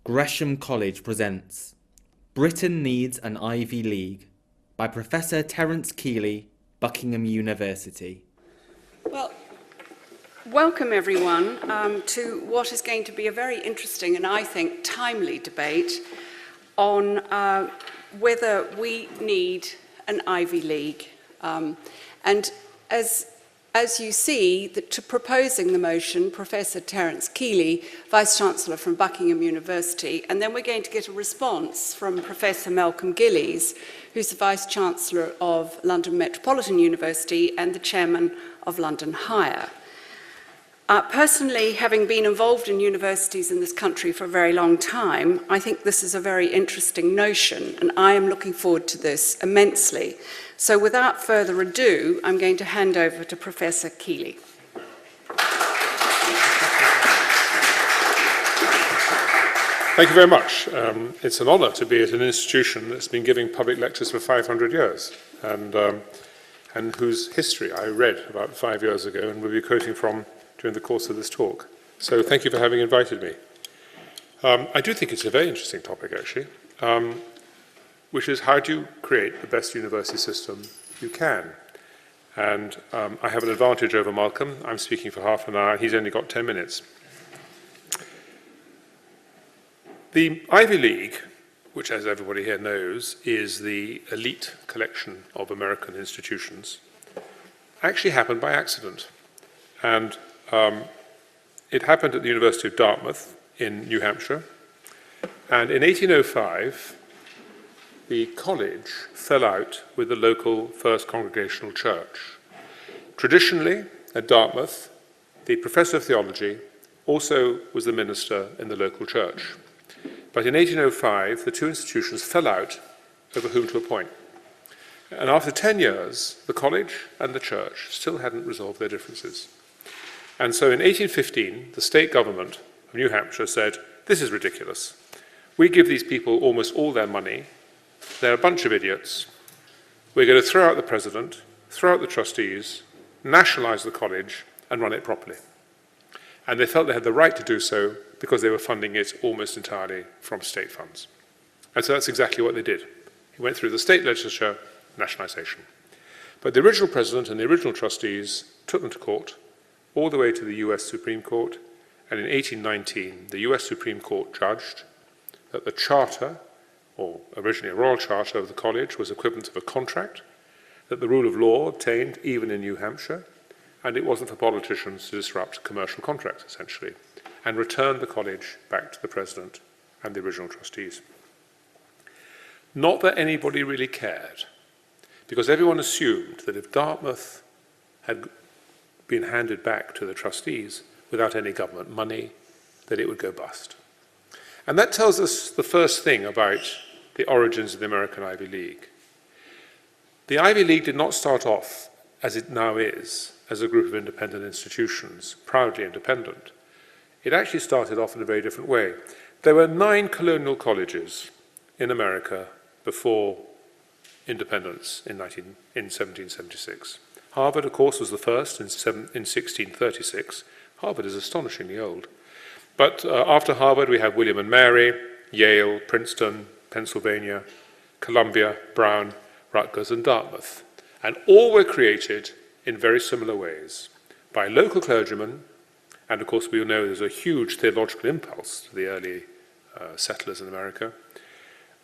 Gresham College presents Britain Needs an Ivy League by Professor Terence Kealey, Buckingham University. Well, welcome everyone to what is going to be a very interesting and I think timely debate on whether we need an Ivy League. And as you see, to proposing the motion, Professor Terence Kealey, Vice-Chancellor from Buckingham University, and then we're going to get a response from Professor Malcolm Gillies, who's the Vice-Chancellor of London Metropolitan University and the Chairman of London Higher. Personally, having been involved in universities in this country for a very long time, I think this is a very interesting notion, and I am looking forward to this immensely. So without further ado, I'm going to hand over to Professor Kealey. Thank you very much. It's an honour to be at an institution that's been giving public lectures for 500 years and whose history I read about 5 years ago and will be quoting from during the course of this talk. So thank you for having invited me. I do think it's a very interesting topic, actually, which is how do you create the best university system you can? And I have an advantage over Malcolm. I'm speaking for half an hour. He's only got 10 minutes. The Ivy League, which, as everybody here knows, is the elite collection of American institutions, actually happened by accident. And it happened at the University of Dartmouth in New Hampshire. And in 1805, the college fell out with the local First Congregational Church. Traditionally, at Dartmouth, the professor of theology also was the minister in the local church. But in 1805, the two institutions fell out over whom to appoint. And after 10 years, the college and the church still hadn't resolved their differences. And so in 1815, the state government of New Hampshire said, this is ridiculous. We give these people almost all their money. They're a bunch of idiots. We're going to throw out the president, throw out the trustees, nationalize the college, and run it properly. And they felt they had the right to do so because they were funding it almost entirely from state funds. And so that's exactly what they did. He went through the state legislature, nationalization. But the original president and the original trustees took them to court, all the way to the US Supreme Court, and in 1819, the US Supreme Court judged that the charter, or originally a royal charter of the college, was equivalent of a contract, that the rule of law obtained even in New Hampshire, and it wasn't for politicians to disrupt commercial contracts, essentially, and returned the college back to the president and the original trustees. Not that anybody really cared, because everyone assumed that if Dartmouth had been handed back to the trustees without any government money, that it would go bust. And that tells us the first thing about the origins of the American Ivy League. The Ivy League did not start off, as it now is, as a group of independent institutions, proudly independent. It actually started off in a very different way. There were 9 colonial colleges in America before independence in 1776. Harvard, of course, was the first in 1636. Harvard is astonishingly old. But after Harvard, we have William and Mary, Yale, Princeton, Pennsylvania, Columbia, Brown, Rutgers, and Dartmouth. And all were created in very similar ways by local clergymen. And of course, we all know there's a huge theological impulse to the early settlers in America,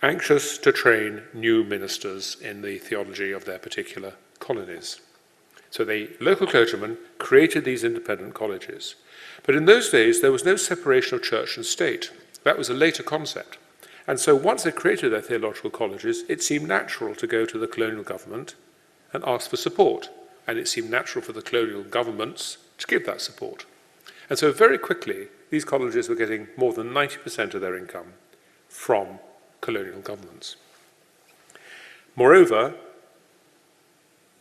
anxious to train new ministers in the theology of their particular colonies. So the local clergymen created these independent colleges. But in those days, there was no separation of church and state. That was a later concept. And so once they created their theological colleges, it seemed natural to go to the colonial government and ask for support. And it seemed natural for the colonial governments to give that support. And so very quickly, these colleges were getting more than 90% of their income from colonial governments. Moreover,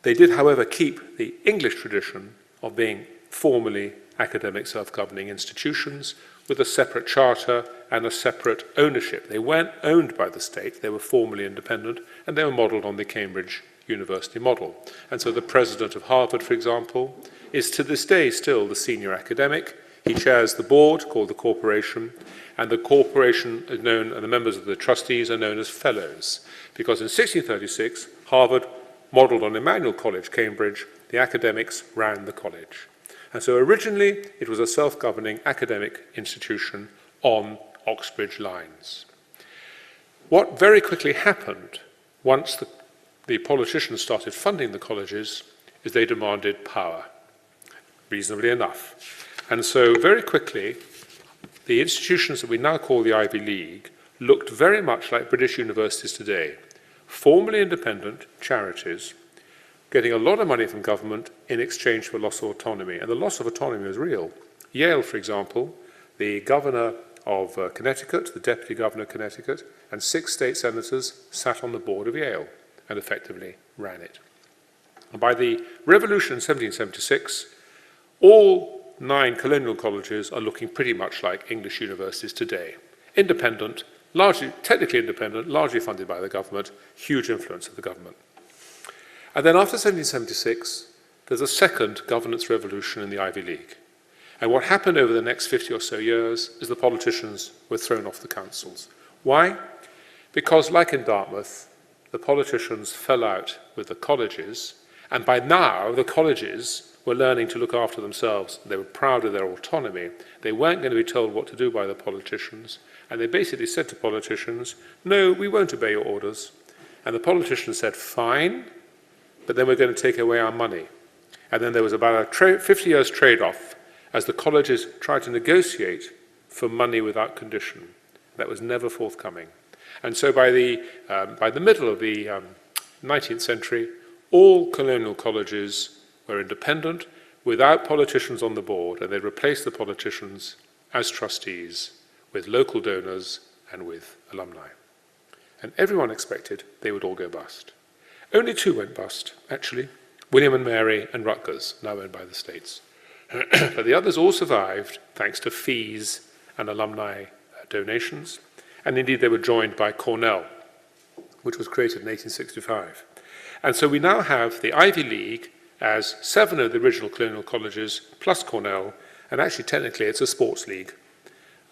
they did, however, keep the English tradition of being formally academic self-governing institutions with a separate charter and a separate ownership. They weren't owned by the state, they were formally independent, and they were modelled on the Cambridge University model. And so the president of Harvard, for example, is to this day still the senior academic. He chairs the board, called the corporation, and the corporation is known, and the members of the trustees are known as fellows, because in 1636, Harvard, modelled on Emmanuel College, Cambridge, the academics ran the college. And so originally, it was a self-governing academic institution on Oxbridge lines. What very quickly happened once the politicians started funding the colleges is they demanded power, reasonably enough. And so very quickly, the institutions that we now call the Ivy League looked very much like British universities today, formally independent charities, getting a lot of money from government in exchange for loss of autonomy. And the loss of autonomy was real. Yale, for example, the governor of Connecticut, the deputy governor of Connecticut, and 6 state senators sat on the board of Yale and effectively ran it. And by the revolution in 1776, all 9 colonial colleges are looking pretty much like English universities today. Independent, largely, technically independent, largely funded by the government, huge influence of the government. And then after 1776, there's a second governance revolution in the Ivy League. And what happened over the next 50 or so years is the politicians were thrown off the councils. Why? Because, like in Dartmouth, the politicians fell out with the colleges, and by now the colleges were learning to look after themselves. They were proud of their autonomy. They weren't going to be told what to do by the politicians, and they basically said to politicians, no, we won't obey your orders. And the politicians said, fine, but then we're going to take away our money. And then there was about a 50 years trade-off as the colleges tried to negotiate for money without condition. That was never forthcoming. And so by the middle of the 19th century, all colonial colleges were independent, without politicians on the board, and they replaced the politicians as trustees with local donors and with alumni. And everyone expected they would all go bust. Only 2 went bust, actually, William and Mary and Rutgers, now owned by the states. But the others all survived thanks to fees and alumni donations, and indeed they were joined by Cornell, which was created in 1865. And so we now have the Ivy League as 7 of the original colonial colleges plus Cornell, and actually technically it's a sports league.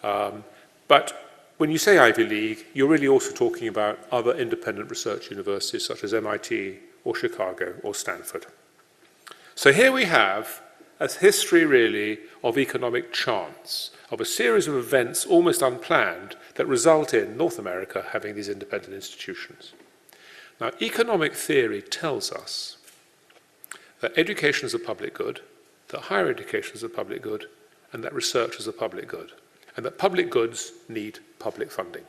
But when you say Ivy League, you're really also talking about other independent research universities such as MIT or Chicago or Stanford. So here we have a history really of economic chance, of a series of events almost unplanned that result in North America having these independent institutions. Now, economic theory tells us that education is a public good, that higher education is a public good, and that research is a public good, and that public goods need public funding.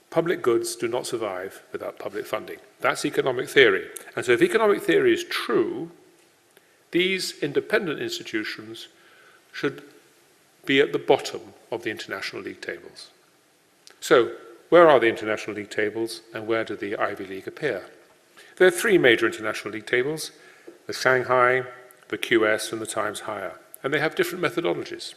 Public goods do not survive without public funding. That's economic theory. And so if economic theory is true, these independent institutions should be at the bottom of the international league tables. So, where are the international league tables, and where do the Ivy League appear? There are 3 major international league tables: the Shanghai, the QS, and the Times Higher. And they have different methodologies.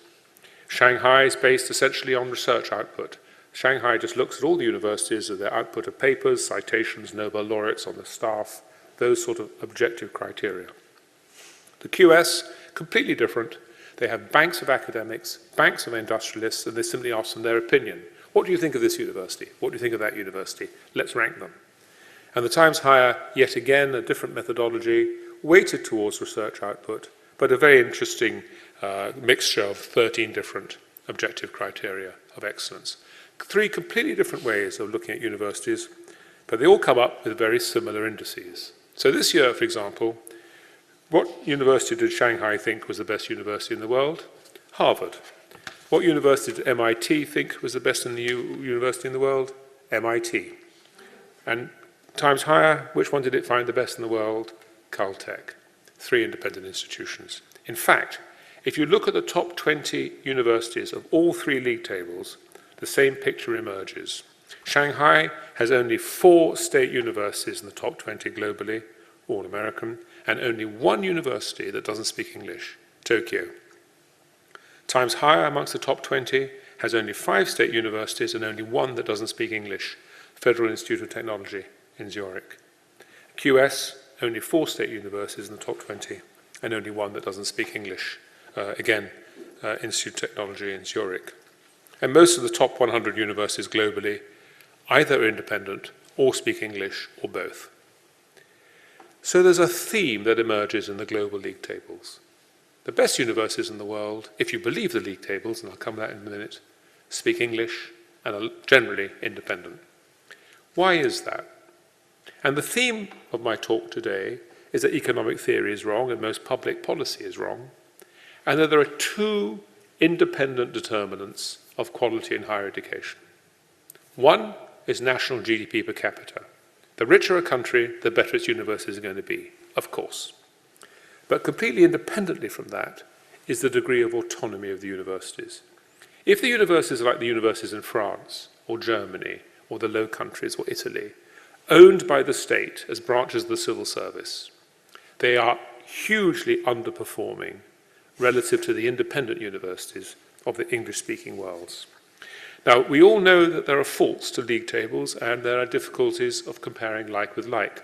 Shanghai is based essentially on research output. Shanghai just looks at all the universities and their output of papers, citations, Nobel laureates on the staff, those sort of objective criteria. The QS, completely different. They have banks of academics, banks of industrialists, and they simply ask them their opinion. What do you think of this university? What do you think of that university? Let's rank them. And the Times Higher, yet again, a different methodology, weighted towards research output, but a very interesting mixture of 13 different objective criteria of excellence. 3 completely different ways of looking at universities, but they all come up with very similar indices. So this year, for example, what university did Shanghai think was the best university in the world? Harvard. What university did MIT think was the best university in the world? MIT. And Times Higher, which one did it find the best in the world? Caltech. 3 independent institutions. In fact, if you look at the top 20 universities of all 3 league tables, the same picture emerges. Shanghai has only 4 state universities in the top 20 globally, all American, and only 1 university that doesn't speak English, Tokyo. Times Higher amongst the top 20 has only 5 state universities and only 1 that doesn't speak English, Federal Institute of Technology in Zurich. QS, only 4 state universities in the top 20 and only 1 that doesn't speak English, again, Institute of Technology in Zurich. And most of the top 100 universities globally either are independent or speak English or both. So there's a theme that emerges in the global league tables. The best universities in the world, if you believe the league tables, and I'll come to that in a minute, speak English and are generally independent. Why is that? And the theme of my talk today is that economic theory is wrong and most public policy is wrong, and that there are two independent determinants of quality in higher education. One is national GDP per capita. The richer a country, the better its universities are going to be, of course. But completely independently from that is the degree of autonomy of the universities. If the universities are like the universities in France or Germany or the Low Countries or Italy, owned by the state as branches of the civil service, they are hugely underperforming relative to the independent universities of the English-speaking worlds. Now, we all know that there are faults to league tables and there are difficulties of comparing like with like.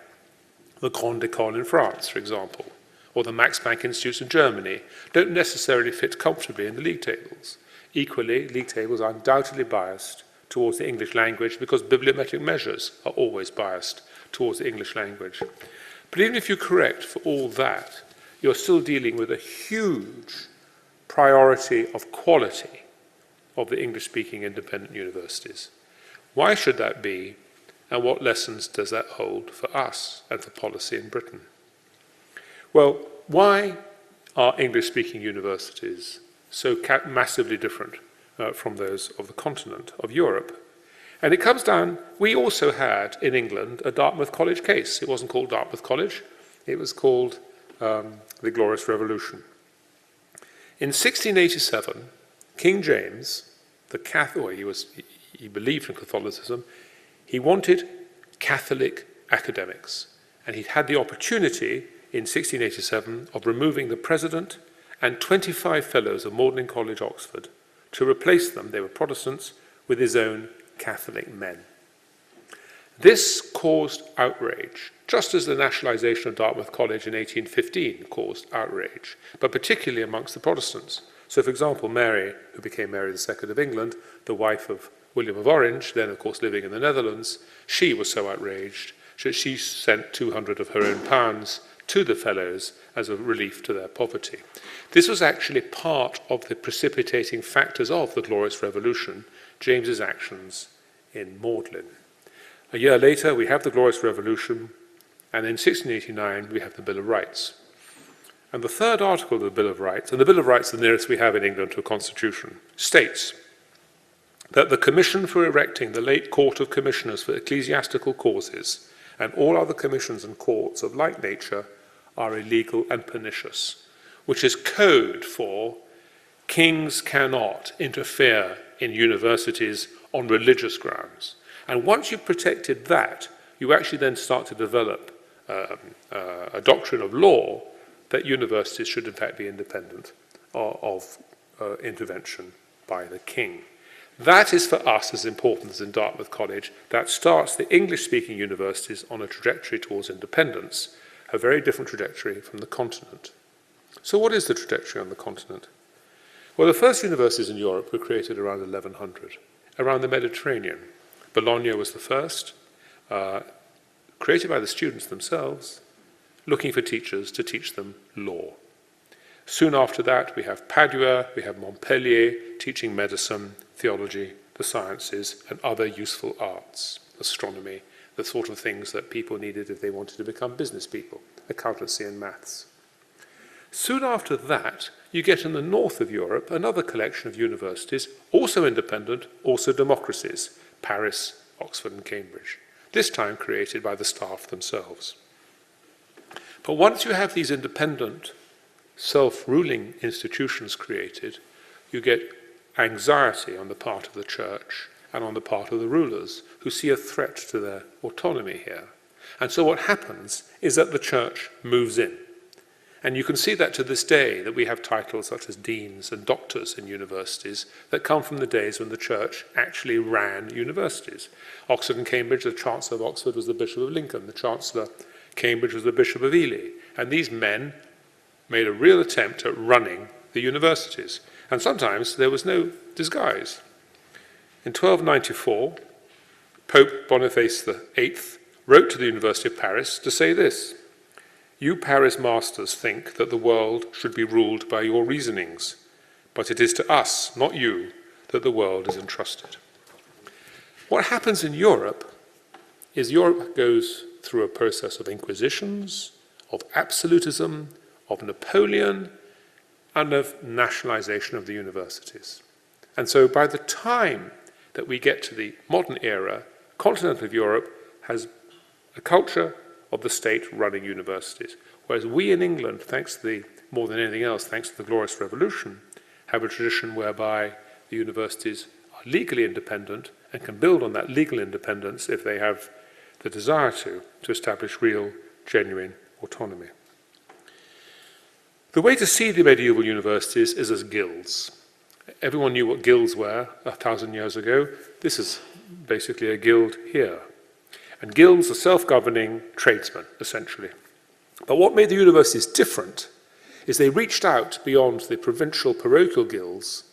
The Grande École in France, for example, or the Max Planck Institutes in Germany don't necessarily fit comfortably in the league tables. Equally, league tables are undoubtedly biased towards the English language because bibliometric measures are always biased towards the English language. But even if you correct for all that, you're still dealing with a huge priority of quality of the English-speaking independent universities. Why should that be, and what lessons does that hold for us and for policy in Britain? Well, why are English-speaking universities so massively different from those of the continent of Europe? And it comes down, we also had in England a Dartmouth College case. It wasn't called Dartmouth College, it was called the Glorious Revolution. In 1687, King James, he believed in Catholicism, he wanted Catholic academics. And he'd had the opportunity in 1687 of removing the president and 25 fellows of Magdalen College, Oxford, to replace them, they were Protestants, with his own Catholic men. This caused outrage, just as the nationalisation of Dartmouth College in 1815 caused outrage, but particularly amongst the Protestants. So, for example, Mary, who became Mary II of England, the wife of William of Orange, then of course living in the Netherlands, she was so outraged that she sent 200 of her own pounds to the fellows as a relief to their poverty. This was actually part of the precipitating factors of the Glorious Revolution, James's actions in Magdalen. A year later, we have the Glorious Revolution, and in 1689, we have the Bill of Rights. And the third article of the Bill of Rights, and the Bill of Rights is the nearest we have in England to a constitution, states that the commission for erecting the late Court of Commissioners for ecclesiastical causes and all other commissions and courts of like nature are illegal and pernicious, which is code for kings cannot interfere in universities on religious grounds. And once you've protected that, you actually then start to develop a doctrine of law that universities should in fact be independent of intervention by the king. That is for us as important as in Dartmouth College. That starts the English-speaking universities on a trajectory towards independence, a very different trajectory from the continent. So what is the trajectory on the continent? Well, the first universities in Europe were created around 1100, around the Mediterranean. Bologna was the first, created by the students themselves, looking for teachers to teach them law. Soon after that, we have Padua, we have Montpellier, teaching medicine, theology, the sciences, and other useful arts, astronomy, the sort of things that people needed if they wanted to become business people, accountancy and maths. Soon after that, you get in the north of Europe another collection of universities, also independent, also democracies, Paris, Oxford and Cambridge, this time created by the staff themselves. But once you have these independent, self-ruling institutions created, you get anxiety on the part of the church and on the part of the rulers who see a threat to their autonomy here. And so what happens is that the church moves in. And you can see that to this day, that we have titles such as deans and doctors in universities that come from the days when the church actually ran universities. Oxford and Cambridge, the Chancellor of Oxford was the Bishop of Lincoln, the Chancellor of Cambridge was the Bishop of Ely. And these men made a real attempt at running the universities. And sometimes there was no disguise. In 1294, Pope Boniface VIII wrote to the University of Paris to say this: "You Paris masters think that the world should be ruled by your reasonings, but it is to us, not you, that the world is entrusted." What happens in Europe is Europe goes through a process of inquisitions, of absolutism, of Napoleon, and of nationalization of the universities. And so by the time that we get to the modern era, continental Europe has a culture of the state running universities, whereas we in England, more than anything else, thanks to the Glorious Revolution, have a tradition whereby the universities are legally independent and can build on that legal independence if they have the desire to establish real, genuine autonomy. The way to see the medieval universities is as guilds. Everyone knew what guilds were 1,000 years ago. This is basically a guild here. And guilds are self-governing tradesmen, essentially. But what made the universities different is they reached out beyond the provincial parochial guilds.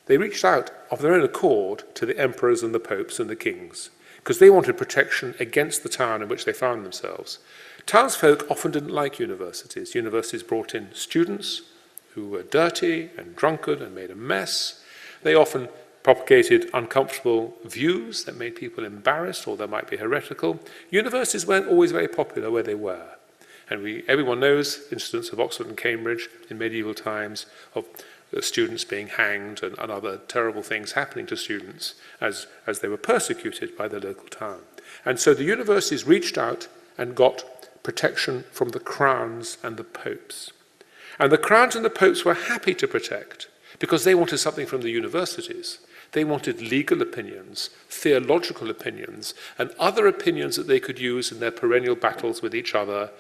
They reached out of their own accord to the emperors and the popes and the kings, because they wanted protection against the town in which they found themselves. Townsfolk often didn't like universities. Universities brought in students who were dirty and drunkard and made a mess. They often propagated uncomfortable views that made people embarrassed or that might be heretical. Universities weren't always very popular where they were. And everyone knows incidents of Oxford and Cambridge in medieval times, of students being hanged and other terrible things happening to students as they were persecuted by the local town. And so the universities reached out and got protection from the crowns and the popes. And the crowns and the popes were happy to protect because they wanted something from the universities. They wanted legal opinions, theological opinions, and other opinions that they could use in their perennial battles with each other,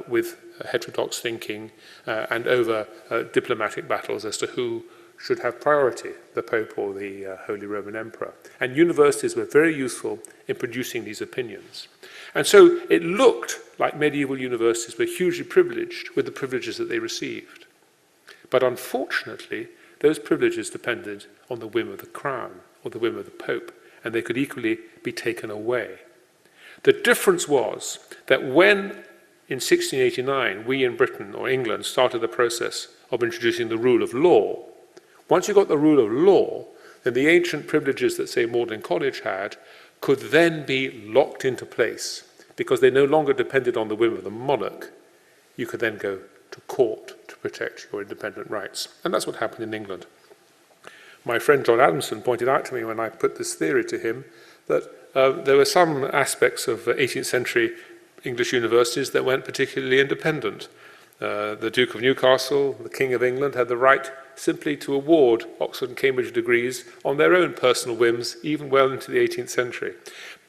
with heterodox thinking, and over diplomatic battles as to who should have priority, the Pope or the Holy Roman Emperor. And universities were very useful in producing these opinions. And so it looked like medieval universities were hugely privileged with the privileges that they received. But unfortunately, those privileges depended on the whim of the crown or the whim of the Pope, and they could equally be taken away. The difference was that when, in 1689, we in Britain or England started the process of introducing the rule of law, once you got the rule of law, then the ancient privileges that, say, Magdalen College had could then be locked into place because they no longer depended on the whim of the monarch. You could then go to court to protect your independent rights. And that's what happened in England. My friend John Adamson pointed out to me when I put this theory to him that there were some aspects of 18th century English universities that weren't particularly independent. The Duke of Newcastle, the King of England, had the right simply to award Oxford and Cambridge degrees on their own personal whims, even well into the 18th century.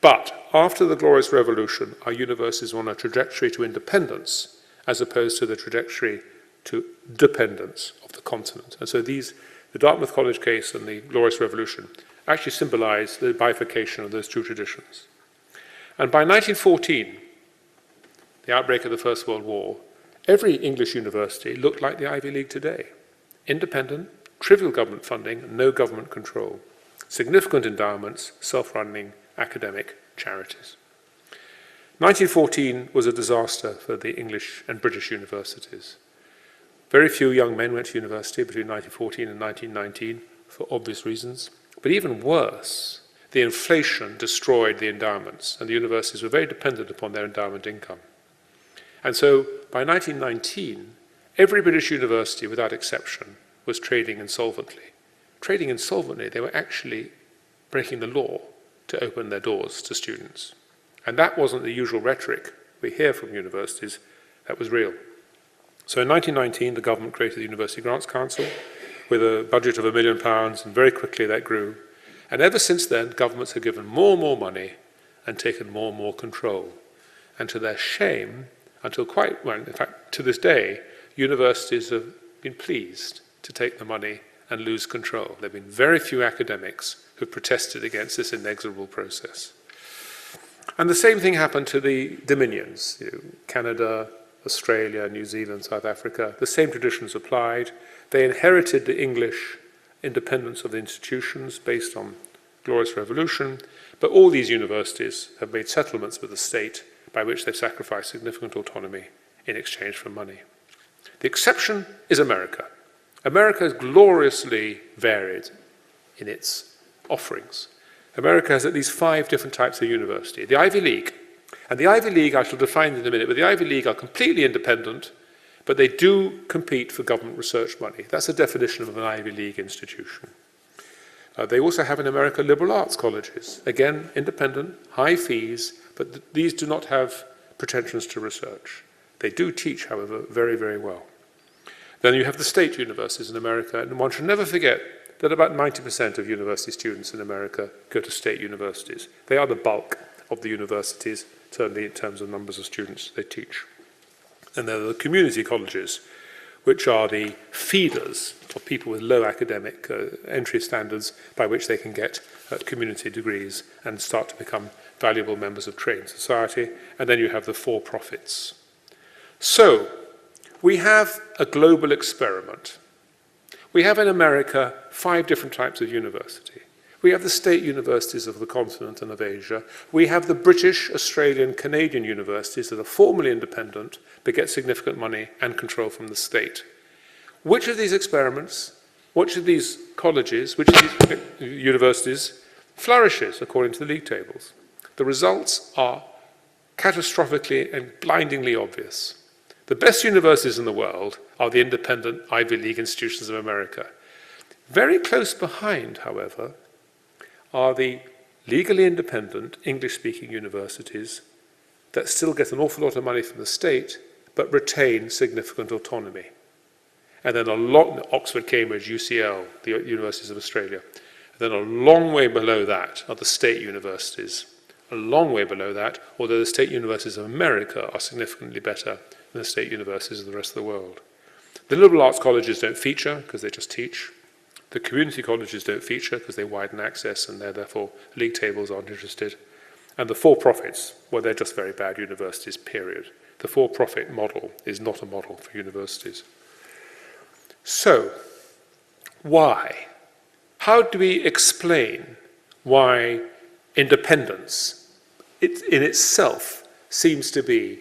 But after the Glorious Revolution, our universities were on a trajectory to independence, as opposed to the trajectory to dependence of the continent. And so the Dartmouth College case and the Glorious Revolution actually symbolize the bifurcation of those two traditions. And by 1914, the outbreak of the First World War, every English university looked like the Ivy League today. Independent, trivial government funding, no government control, significant endowments, self-running academic charities. 1914 was a disaster for the English and British universities. Very few young men went to university between 1914 and 1919 for obvious reasons. But even worse, the inflation destroyed the endowments, and the universities were very dependent upon their endowment income. And so by 1919, every British university, without exception, was trading insolvently. Trading insolvently, they were actually breaking the law to open their doors to students. And that wasn't the usual rhetoric we hear from universities, that was real. So in 1919, the government created the University Grants Council with a budget of £1 million, and very quickly that grew. And ever since then, governments have given more and more money and taken more and more control. And to their shame, until quite, well, in fact, to this day, universities have been pleased to take the money and lose control. There have been very few academics who protested against this inexorable process. And the same thing happened to the dominions, Canada, Australia, New Zealand, South Africa. The same traditions applied. They inherited the English independence of the institutions based on Glorious Revolution, but all these universities have made settlements with the state by which they've sacrificed significant autonomy in exchange for money. The exception is America. America is gloriously varied in its offerings. America has at least 5 different types of university. The Ivy League, and the Ivy League I shall define in a minute, but the Ivy League are completely independent, but they do compete for government research money. That's the definition of an Ivy League institution. They also have in America liberal arts colleges. Again, independent, high fees, but these do not have pretensions to research. They do teach, however, very, very well. Then you have the state universities in America, and one should never forget that about 90% of university students in America go to state universities. They are the bulk of the universities, certainly in terms of numbers of students they teach. And there are the community colleges, which are the feeders of people with low academic entry standards by which they can get community degrees and start to become valuable members of trade society. And then you have the for-profits. So, we have a global experiment. We have in America 5 different types of university. We have the state universities of the continent and of Asia. We have the British, Australian, Canadian universities that are formally independent but get significant money and control from the state. Which of these experiments, which of these colleges, which of these universities flourishes according to the league tables? The results are catastrophically and blindingly obvious. The best universities in the world are the independent Ivy League institutions of America. Very close behind, however, are the legally independent English-speaking universities that still get an awful lot of money from the state, but retain significant autonomy. And then a lot, Oxford, Cambridge, UCL, the universities of Australia. And then a long way below that are the state universities. A long way below that, although the state universities of America are significantly better than the state universities of the rest of the world. The liberal arts colleges don't feature because they just teach. The community colleges don't feature because they widen access and therefore league tables aren't interested. And the for-profits, well, they're just very bad universities, period. The for-profit model is not a model for universities. So, why? How do we explain why independence in itself seems to be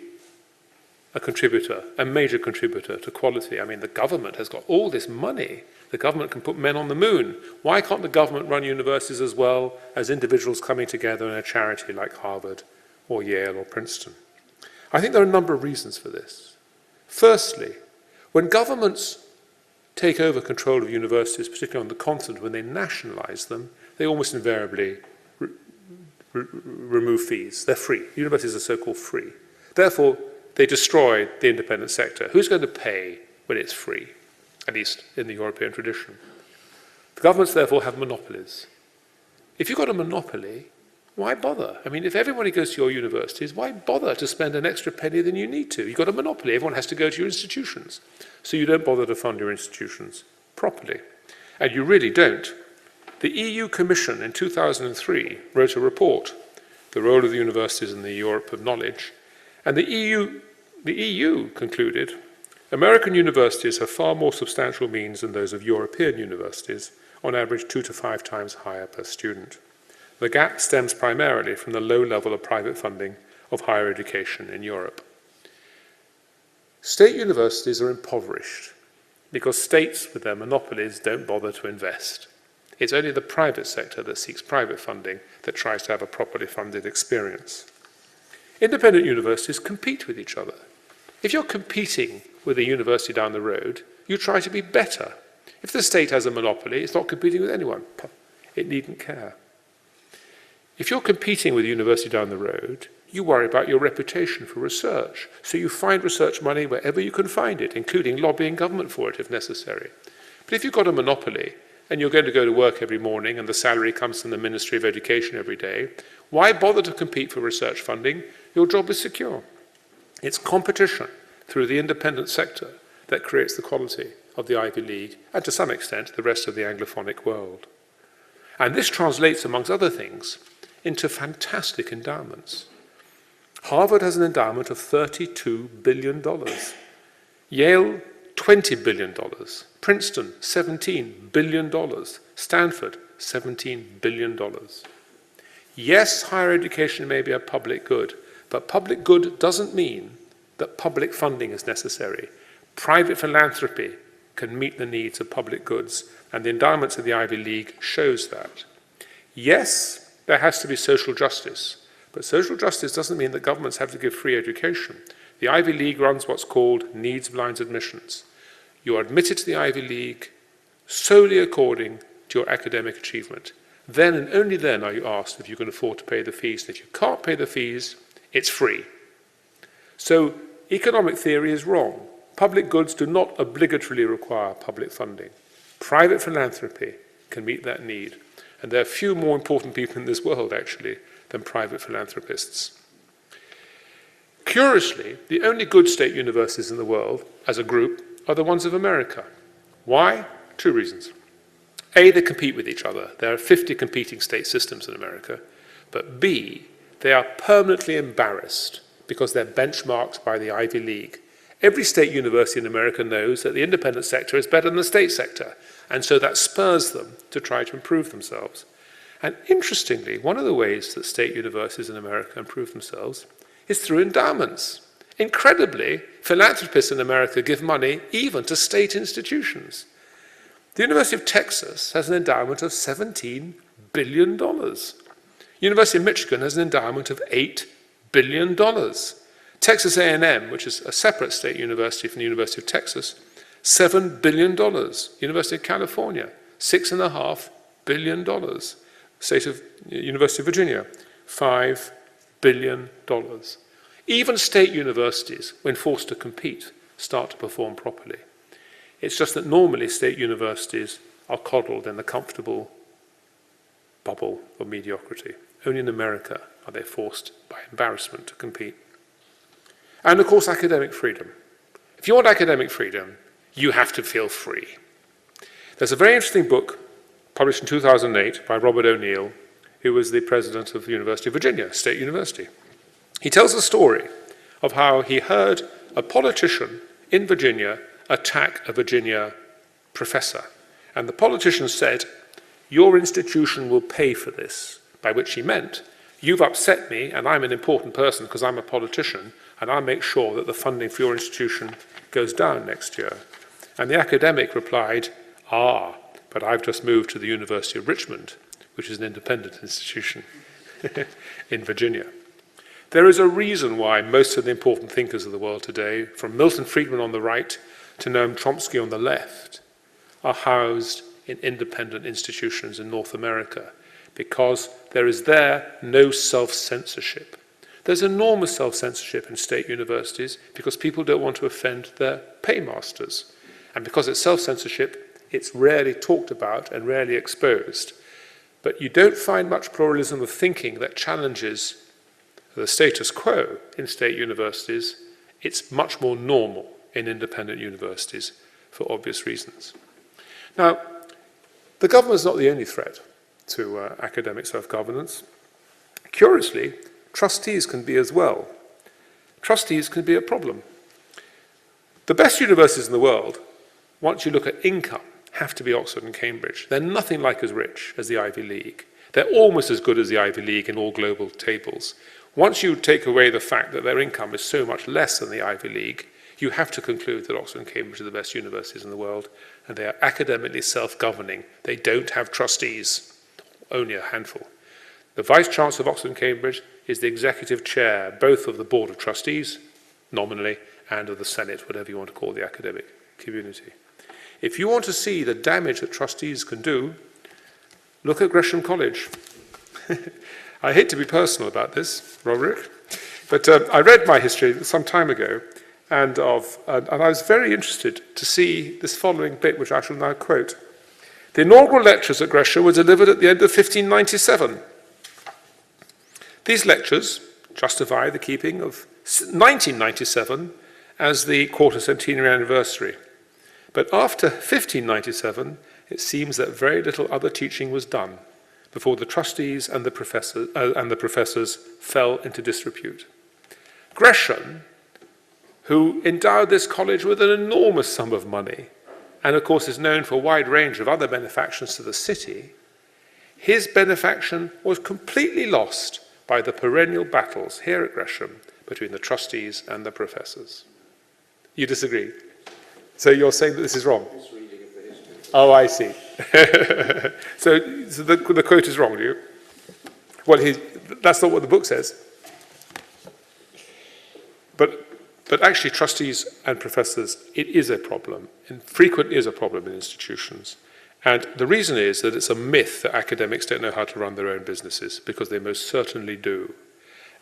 a contributor, a major contributor to quality? I mean, the government has got all this money. The government can put men on the moon. Why can't the government run universities as well as individuals coming together in a charity like Harvard or Yale or Princeton? I think there are a number of reasons for this. Firstly, when governments take over control of universities, particularly on the continent, when they nationalize them, they almost invariably remove fees. They're free. Universities are so-called free. Therefore, they destroy the independent sector. Who's going to pay when it's free? At least in the European tradition. The governments, therefore, have monopolies. If you've got a monopoly, why bother? I mean, if everybody goes to your universities, why bother to spend an extra penny than you need to? You've got a monopoly. Everyone has to go to your institutions. So you don't bother to fund your institutions properly. And you really don't. The EU Commission in 2003 wrote a report, The Role of the Universities in the Europe of Knowledge, and the EU concluded, American universities have far more substantial means than those of European universities, on average 2 to 5 times higher per student. The gap stems primarily from the low level of private funding of higher education in Europe. State universities are impoverished because states with their monopolies don't bother to invest. It's only the private sector that seeks private funding that tries to have a properly funded experience. Independent universities compete with each other. If you're competing with a university down the road, you try to be better. If the state has a monopoly, it's not competing with anyone. It needn't care. If you're competing with a university down the road, you worry about your reputation for research. So you find research money wherever you can find it, including lobbying government for it if necessary. But if you've got a monopoly and you're going to go to work every morning and the salary comes from the Ministry of Education every day, why bother to compete for research funding? Your job is secure. It's competition through the independent sector that creates the quality of the Ivy League and to some extent the rest of the Anglophonic world. And this translates, amongst other things, into fantastic endowments. Harvard has an endowment of $32 billion. Yale $20 billion. Princeton, $17 billion. Stanford, $17 billion. Yes, higher education may be a public good, but public good doesn't mean that public funding is necessary. Private philanthropy can meet the needs of public goods, and the endowments of the Ivy League shows that. Yes, there has to be social justice, but social justice doesn't mean that governments have to give free education. The Ivy League runs what's called needs-blind admissions. You are admitted to the Ivy League solely according to your academic achievement. Then and only then are you asked if you can afford to pay the fees. And if you can't pay the fees, it's free. So economic theory is wrong. Public goods do not obligatorily require public funding. Private philanthropy can meet that need. And there are few more important people in this world, actually, than private philanthropists. Curiously, the only good state universities in the world, as a group, are the ones of America. Why? Two reasons. A, they compete with each other. There are 50 competing state systems in America. But B, they are permanently embarrassed because they're benchmarked by the Ivy League. Every state university in America knows that the independent sector is better than the state sector, and so that spurs them to try to improve themselves. And interestingly, one of the ways that state universities in America improve themselves is through endowments. Incredibly, philanthropists in America give money even to state institutions. The University of Texas has an endowment of $17 billion. University of Michigan has an endowment of $8 billion. Texas A&M, which is a separate state university from the University of Texas, $7 billion. University of California, $6.5 billion. University of Virginia, $5 billion. Even state universities, when forced to compete, start to perform properly. It's just that normally state universities are coddled in the comfortable bubble of mediocrity. Only in America are they forced by embarrassment to compete. And of course, academic freedom. If you want academic freedom, you have to feel free. There's a very interesting book published in 2008 by Robert O'Neill, who was the president of the University of Virginia, State University. He tells the story of how he heard a politician in Virginia attack a Virginia professor. And the politician said, "Your institution will pay for this," by which he meant, "You've upset me, and I'm an important person because I'm a politician, and I'll make sure that the funding for your institution goes down next year." And the academic replied, but I've just moved to the University of Richmond, which is an independent institution in Virginia. There is a reason why most of the important thinkers of the world today, from Milton Friedman on the right to Noam Chomsky on the left, are housed in independent institutions in North America, because there is there no self-censorship. There's enormous self-censorship in state universities because people don't want to offend their paymasters. And because it's self-censorship, it's rarely talked about and rarely exposed. But you don't find much pluralism of thinking that challenges the status quo in state universities. It's much more normal in independent universities for obvious reasons. Now, the government is not the only threat to academic self-governance. Curiously, trustees can be as well. Trustees can be a problem. The best universities in the world, once you look at income, have to be Oxford and Cambridge. They're nothing like as rich as the Ivy League. They're almost as good as the Ivy League in all global tables. Once you take away the fact that their income is so much less than the Ivy League, you have to conclude that Oxford and Cambridge are the best universities in the world, and they are academically self-governing. They don't have trustees, only a handful. The Vice-Chancellor of Oxford and Cambridge is the executive chair, both of the Board of Trustees, nominally, and of the Senate, whatever you want to call the academic community. If you want to see the damage that trustees can do, look at Gresham College. I hate to be personal about this, Roderick, but I read my history some time ago, and I was very interested to see this following bit, which I shall now quote. The inaugural lectures at Gresham were delivered at the end of 1597. These lectures justify the keeping of 1997 as the quarter-centenary anniversary. But after 1597, it seems that very little other teaching was done before the trustees and the professors fell into disrepute. Gresham, who endowed this college with an enormous sum of money, and of course is known for a wide range of other benefactions to the city, his benefaction was completely lost by the perennial battles here at Gresham between the trustees and the professors. You disagree? So you're saying that this is wrong? Oh, I see. So the quote is wrong, do you? Well, that's not what the book says. But actually, trustees and professors, it is a problem, and frequently is a problem in institutions. And the reason is that it's a myth that academics don't know how to run their own businesses, because they most certainly do.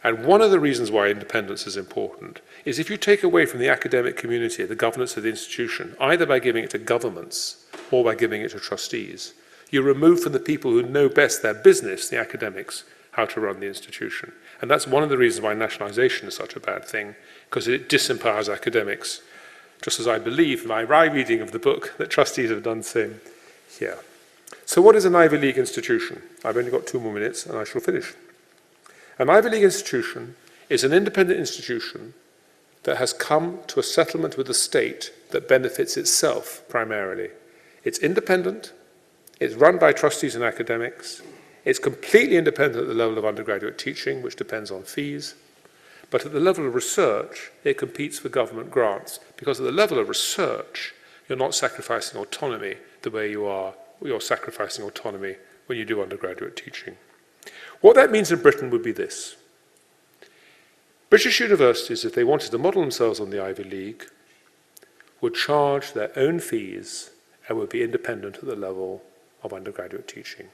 And one of the reasons why independence is important is if you take away from the academic community the governance of the institution, either by giving it to governments or by giving it to trustees, you remove from the people who know best their business, the academics, how to run the institution. And that's one of the reasons why nationalisation is such a bad thing, because it disempowers academics, just as I believe, my reading of the book, that trustees have done the same here. So what is an Ivy League institution? I've only got 2 more minutes and I shall finish. An Ivy League institution is an independent institution that has come to a settlement with the state that benefits itself primarily. It's independent, it's run by trustees and academics, it's completely independent at the level of undergraduate teaching, which depends on fees, but at the level of research, it competes for government grants, because at the level of research, you're not sacrificing autonomy the way you're sacrificing autonomy when you do undergraduate teaching. What that means in Britain would be this. British universities, if they wanted to model themselves on the Ivy League, would charge their own fees and would be independent at the level of undergraduate teaching.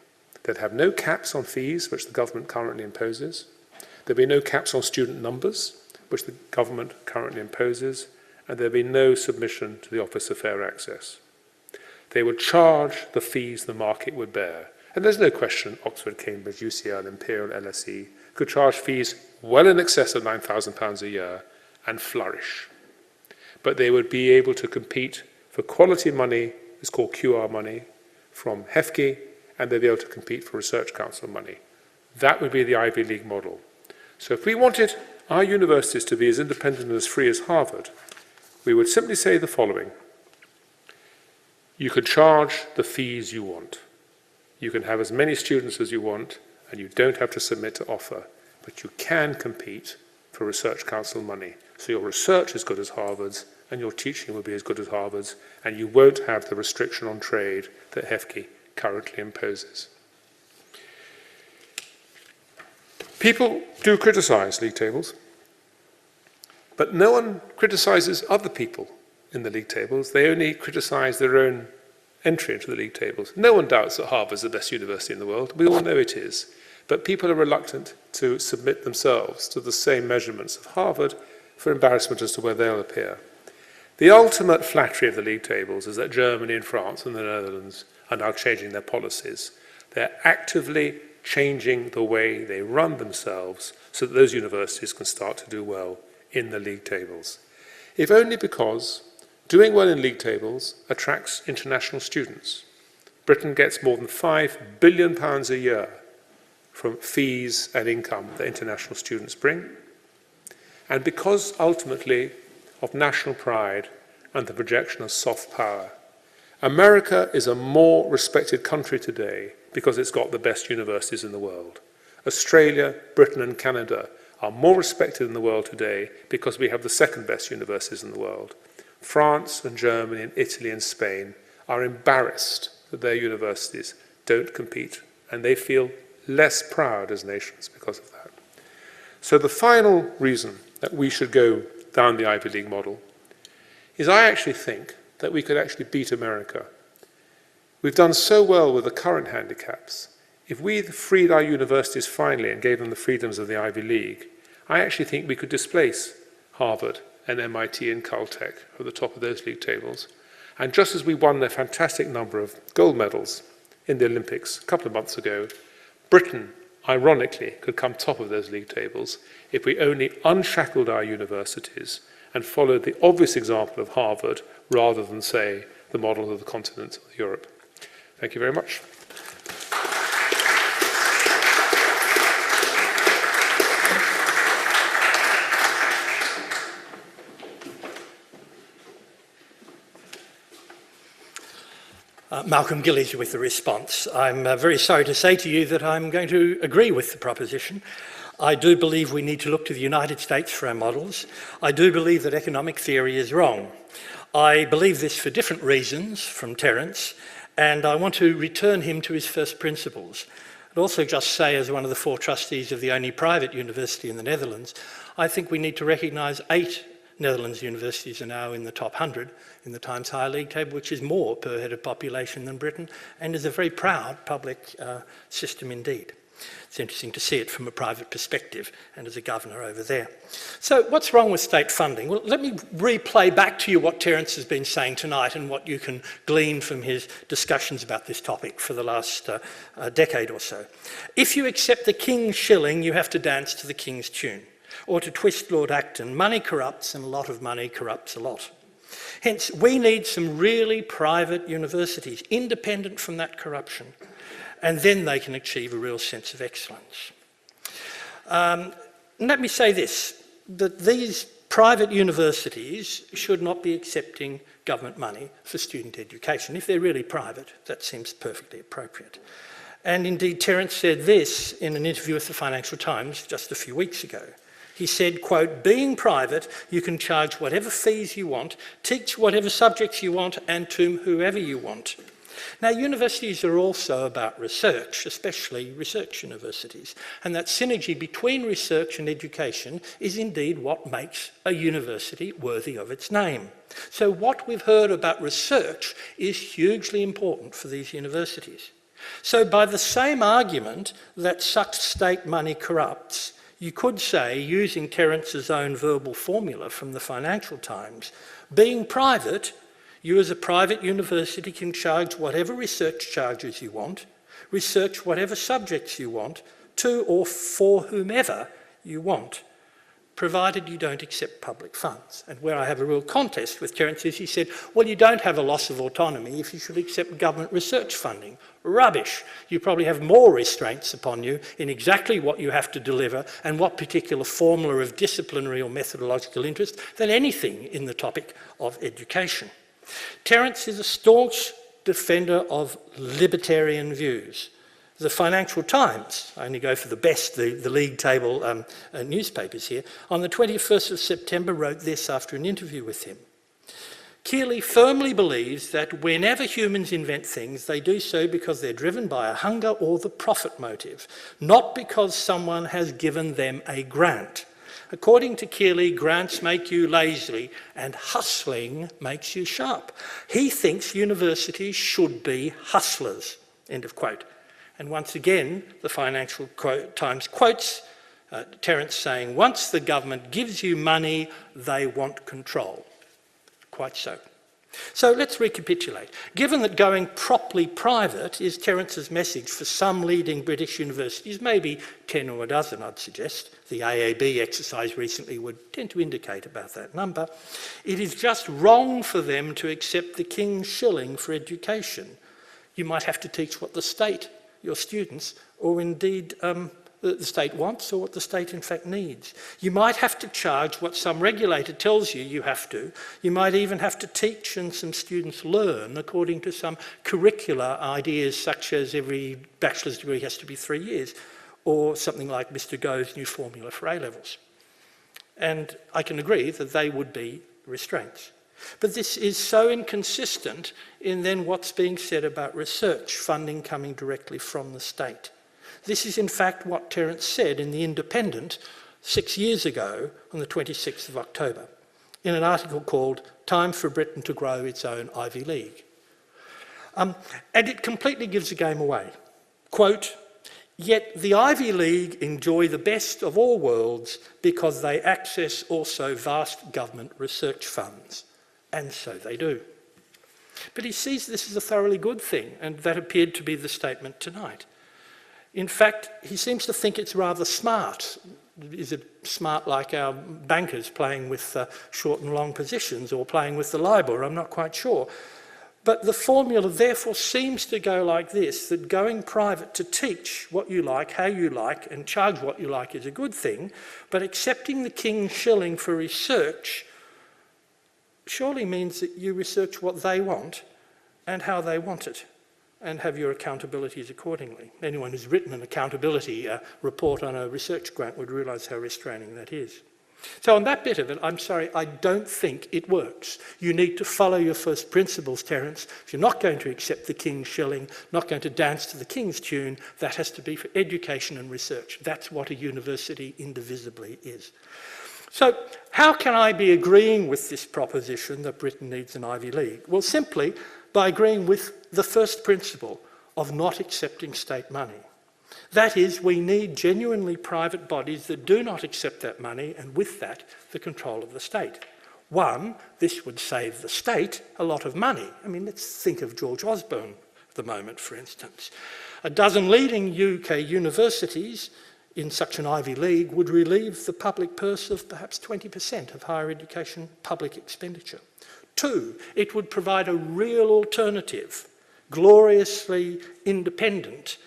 They'd have no caps on fees, which the government currently imposes. There'd be no caps on student numbers, which the government currently imposes, and there'd be no submission to the Office of Fair Access. They would charge the fees the market would bear. And there's no question Oxford, Cambridge, UCL, Imperial, LSE could charge fees well in excess of £9,000 a year and flourish. But they would be able to compete for quality money, it's called QR money, from HEFCE, and they'd be able to compete for Research Council money. That would be the Ivy League model. So if we wanted our universities to be as independent and as free as Harvard, we would simply say the following. You could charge the fees you want. You can have as many students as you want, and you don't have to submit to offer, but you can compete for Research Council money. So your research is as good as Harvard's, and your teaching will be as good as Harvard's, and you won't have the restriction on trade that HEFCE currently imposes. People do criticise league tables, but no one criticises other people in the league tables. They only criticise their own entry into the league tables. No one doubts that Harvard's the best university in the world. We all know it is. But people are reluctant to submit themselves to the same measurements of Harvard for embarrassment as to where they'll appear. The ultimate flattery of the league tables is that Germany and France and the Netherlands are now changing their policies. They're actively changing the way they run themselves so that those universities can start to do well in the league tables. If only because doing well in league tables attracts international students. Britain gets more than £5 billion a year from fees and income that international students bring. And because ultimately of national pride and the projection of soft power, America is a more respected country today because it's got the best universities in the world. Australia, Britain and Canada are more respected in the world today because we have the second best universities in the world. France and Germany and Italy and Spain are embarrassed that their universities don't compete, and they feel less proud as nations because of that. So the final reason that we should go down the Ivy League model is I actually think that we could actually beat America. We've done so well with the current handicaps. If we freed our universities finally and gave them the freedoms of the Ivy League, I actually think we could displace Harvard and MIT and Caltech at the top of those league tables. And just as we won a fantastic number of gold medals in the Olympics a couple of months ago, Britain, ironically, could come top of those league tables if we only unshackled our universities and followed the obvious example of Harvard rather than, say, the model of the continent of Europe. Thank you very much. Malcolm Gillies with the response. I'm very sorry to say to you that I'm going to agree with the proposition. I do believe we need to look to the United States for our models. I do believe that economic theory is wrong. I believe this for different reasons from Terence, and I want to return him to his first principles. I'd also just say, as one of the 4 trustees of the only private university in the Netherlands, I think we need to recognise 8 Netherlands universities are now in the top 100 in the Times Higher League table, which is more per head of population than Britain, and is a very proud public system indeed. It's interesting to see it from a private perspective and as a governor over there. So what's wrong with state funding? Well, let me replay back to you what Terence has been saying tonight and what you can glean from his discussions about this topic for the last decade or so. If you accept the king's shilling, you have to dance to the king's tune. Or to twist Lord Acton, money corrupts and a lot of money corrupts a lot. Hence, we need some really private universities, independent from that corruption, and then they can achieve a real sense of excellence. Let me say this, that these private universities should not be accepting government money for student education. If they're really private, that seems perfectly appropriate. And indeed, Terence said this in an interview with the Financial Times just a few weeks ago. He said, quote, being private, you can charge whatever fees you want, teach whatever subjects you want, and to whoever you want. Now, universities are also about research, especially research universities, and that synergy between research and education is indeed what makes a university worthy of its name. So what we've heard about research is hugely important for these universities. So by the same argument that such state money corrupts, you could say, using Terence's own verbal formula from the Financial Times, being private, you as a private university can charge whatever research charges you want, research whatever subjects you want, to or for whomever you want, provided you don't accept public funds. And where I have a real contest with Terence is he said, well, you don't have a loss of autonomy if you should accept government research funding. Rubbish. You probably have more restraints upon you in exactly what you have to deliver and what particular formula of disciplinary or methodological interest than anything in the topic of education. Terence is a staunch defender of libertarian views. The Financial Times, I only go for the best, the league table newspapers here, on the 21st of September wrote this after an interview with him. Kealey firmly believes that whenever humans invent things, they do so because they're driven by a hunger or the profit motive, not because someone has given them a grant. According to Kealey, grants make you lazy and hustling makes you sharp. He thinks universities should be hustlers, end of quote. And once again, the Financial Times quotes Terence saying, once the government gives you money, they want control. Quite so. So let's recapitulate. Given that going properly private is Terence's message for some leading British universities, maybe 10 or a dozen I'd suggest, the AAB exercise recently would tend to indicate about that number, it is just wrong for them to accept the king's shilling for education. You might have to teach what the state, your students, or indeed the state wants or what the state in fact needs. You might have to charge what some regulator tells you you have to. You might even have to teach and some students learn according to some curricular ideas such as every bachelor's degree has to be 3 years or something like Mr. Gove's new formula for A-levels. And I can agree that they would be restraints. But this is so inconsistent in then what's being said about research funding coming directly from the state. This is in fact what Terence said in The Independent 6 years ago on the 26th of October in an article called Time for Britain to Grow Its Own Ivy League. And it completely gives the game away. Quote, yet the Ivy League enjoy the best of all worlds because they access also vast government research funds. And so they do. But he sees this as a thoroughly good thing, and that appeared to be the statement tonight. In fact, he seems to think it's rather smart. Is it smart like our bankers playing with short and long positions or playing with the LIBOR? I'm not quite sure. But the formula therefore seems to go like this, that going private to teach what you like, how you like, and charge what you like is a good thing, but accepting the king's shilling for research surely means that you research what they want and how they want it, and have your accountabilities accordingly. Anyone who's written an accountability report on a research grant would realise how restraining that is. So on that bit of it, I'm sorry, I don't think it works. You need to follow your first principles, Terence. If you're not going to accept the King's shilling, not going to dance to the King's tune, that has to be for education and research. That's what a university indivisibly is. So how can I be agreeing with this proposition that Britain needs an Ivy League? Well, simply by agreeing with the first principle of not accepting state money. That is, we need genuinely private bodies that do not accept that money, and with that, the control of the state. One, this would save the state a lot of money. I mean, let's think of George Osborne at the moment, for instance. A dozen leading UK universities in such an Ivy League would relieve the public purse of perhaps 20% of higher education public expenditure. Two, it would provide a real alternative, gloriously independent,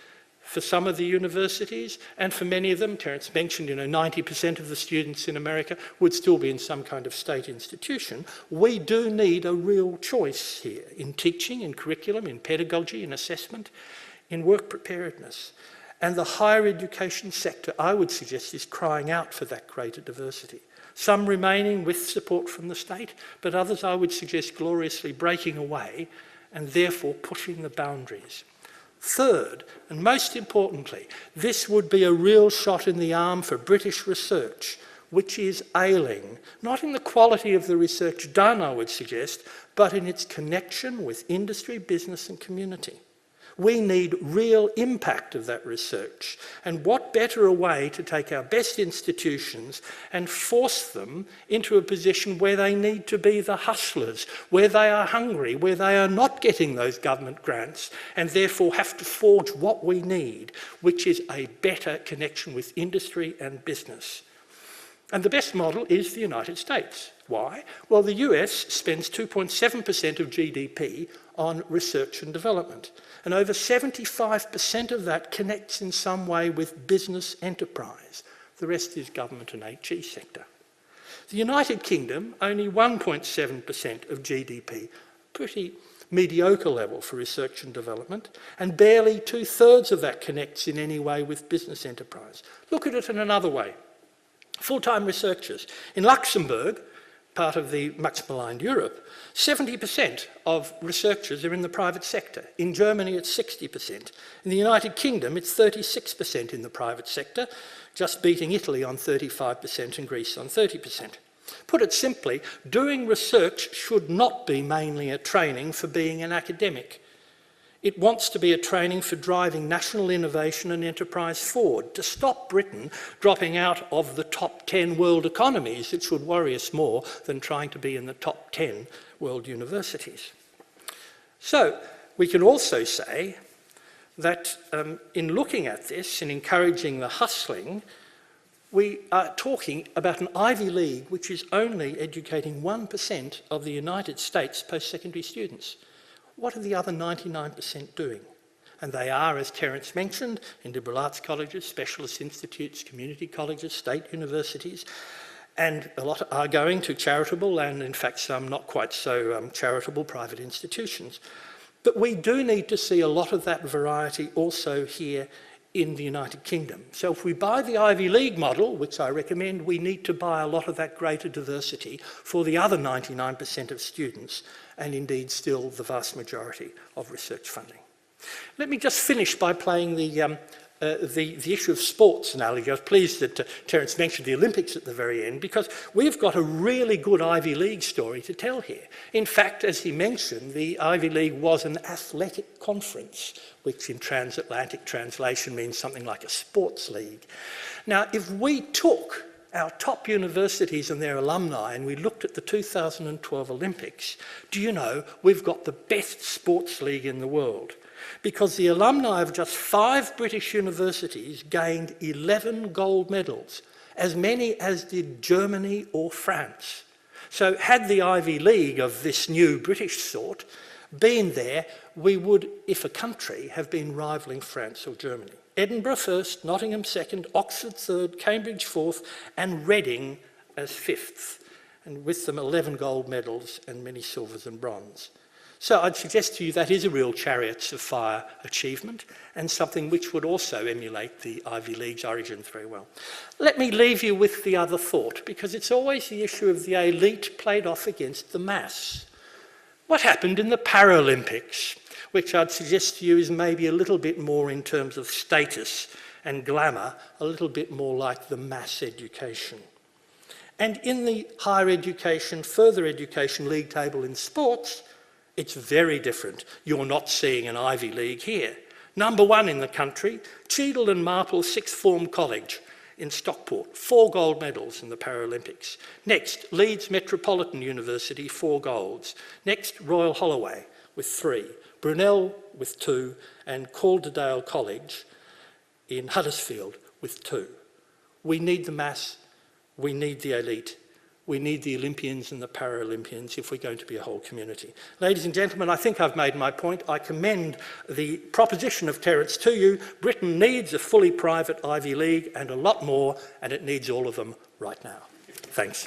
for some of the universities, and for many of them, Terence mentioned, 90% of the students in America would still be in some kind of state institution. We do need a real choice here in teaching, in curriculum, in pedagogy, in assessment, in work preparedness. And the higher education sector, I would suggest, is crying out for that greater diversity. Some remaining with support from the state, but others, I would suggest, gloriously breaking away and therefore pushing the boundaries. Third, and most importantly, this would be a real shot in the arm for British research, which is ailing, not in the quality of the research done, I would suggest, but in its connection with industry, business and community. We need real impact of that research. And what better a way to take our best institutions and force them into a position where they need to be the hustlers, where they are hungry, where they are not getting those government grants, and therefore have to forge what we need, which is a better connection with industry and business. And the best model is the United States. Why? Well, the US spends 2.7% of GDP on research and development. And over 75% of that connects in some way with business enterprise. The rest is government and HE sector. The United Kingdom, only 1.7% of GDP, pretty mediocre level for research and development, and barely 2/3 of that connects in any way with business enterprise. Look at it in another way. Full-time researchers. In Luxembourg, part of the much maligned Europe, 70% of researchers are in the private sector. In Germany, it's 60%. In the United Kingdom, it's 36% in the private sector, just beating Italy on 35% and Greece on 30%. Put it simply, doing research should not be mainly a training for being an academic. It wants to be a training for driving national innovation and enterprise forward, to stop Britain dropping out of the top 10 world economies. It should worry us more than trying to be in the top 10 world universities. So we can also say that in looking at this and encouraging the hustling, we are talking about an Ivy League which is only educating 1% of the United States post-secondary students. What are the other 99% doing? And they are, as Terence mentioned, in liberal arts colleges, specialist institutes, community colleges, state universities, and a lot are going to charitable and, in fact, some not quite so charitable private institutions. But we do need to see a lot of that variety also here in the United Kingdom. So if we buy the Ivy League model, which I recommend, we need to buy a lot of that greater diversity for the other 99% of students, and indeed still the vast majority of research funding. Let me just finish by playing the issue of sports analogy. I was pleased that Terence mentioned the Olympics at the very end, because we've got a really good Ivy League story to tell here. In fact, as he mentioned, the Ivy League was an athletic conference, which in transatlantic translation means something like a sports league. Now, if we took our top universities and their alumni and we looked at the 2012 Olympics, do you know, we've got the best sports league in the world, because the alumni of just 5 British universities gained 11 gold medals, as many as did Germany or France. So had the Ivy League of this new British sort been there, we would, if a country, have been rivalling France or Germany. Edinburgh first, Nottingham second, Oxford third, Cambridge fourth, and Reading as 5th, and with them 11 gold medals and many silvers and bronze. So I'd suggest to you that is a real Chariots of Fire achievement and something which would also emulate the Ivy League's origins very well. Let me leave you with the other thought, because it's always the issue of the elite played off against the mass. What happened in the Paralympics, which I'd suggest to you is maybe a little bit more in terms of status and glamour, a little bit more like the mass education. And in the higher education, further education league table in sports, it's very different. You're not seeing an Ivy League here. Number one in the country, Cheadle and Marple Sixth Form College in Stockport, 4 gold medals in the Paralympics. Next, Leeds Metropolitan University, 4 golds. Next, Royal Holloway with 3, Brunel with 2, and Calderdale College in Huddersfield with 2. We need the mass, we need the elite, we need the Olympians and the Paralympians if we're going to be a whole community. Ladies and gentlemen, I think I've made my point. I commend the proposition of Terence to you. Britain needs a fully private Ivy League and a lot more, and it needs all of them right now. Thanks.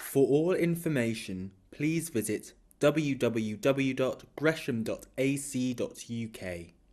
For all information, please visit www.gresham.ac.uk.